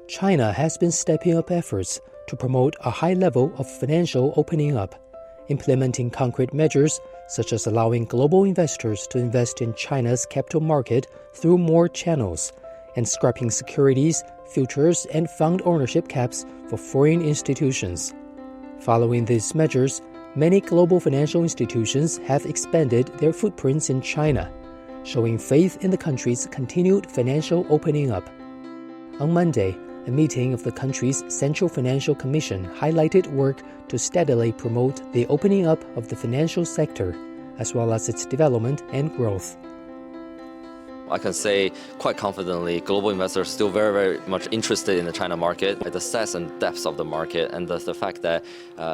China has been stepping up efforts to promote a high level of financial opening up, implementing concrete measures such as allowing global investors to invest in China's capital market through more channels, and scrapping securities, futures, and fund ownership caps for foreign institutions. Following these measures, many global financial institutions have expanded their footprints in China, showing faith in the country's continued financial opening up. On Monday, a meeting of the country's Central Financial Commission highlighted work to steadily promote the opening up of the financial sector, as well as its development and growth. I can say quite confidently, global investors are still very, very much interested in the China market. The size and depth of the market, and the fact that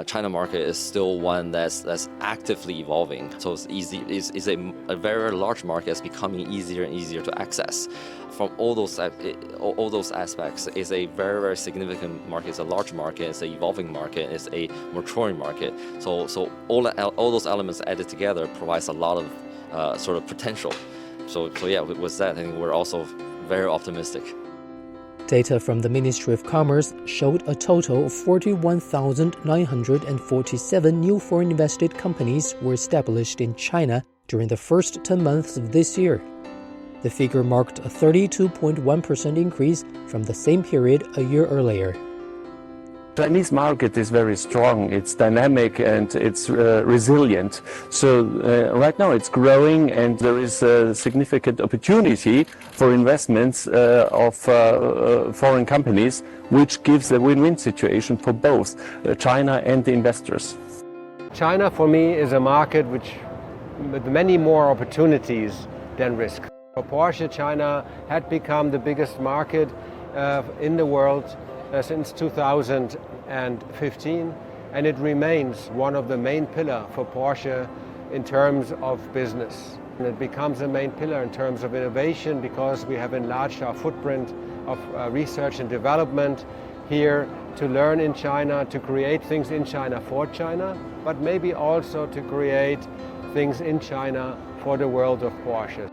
China market is still one that's actively evolving. So it's easy. It's a very, very large market. It's becoming easier and easier to access. From all those aspects, it's a very, very significant market. It's a large market. It's an evolving market. It's a maturing market. So all those elements added together provides a lot of sort of potential. So yeah, with that, I think we're also very optimistic. Data from the Ministry of Commerce showed a total of 41,947 new foreign invested companies were established in China during the first 10 months of this year. The figure marked a 32.1% increase from the same period a year earlier. The Chinese market is very strong, it's dynamic and it's resilient. So right now it's growing and there is a significant opportunity for investments of foreign companies, which gives a win-win situation for both China and the investors. China for me is a market with many more opportunities than risk. For Porsche, China had become the biggest market in the world since 2015, and it remains one of the main pillars for Porsche in terms of business. And it becomes a main pillar in terms of innovation because we have enlarged our footprint of research and development here to learn in China, to create things in China for China, but maybe also to create things in China for the world of Porsche.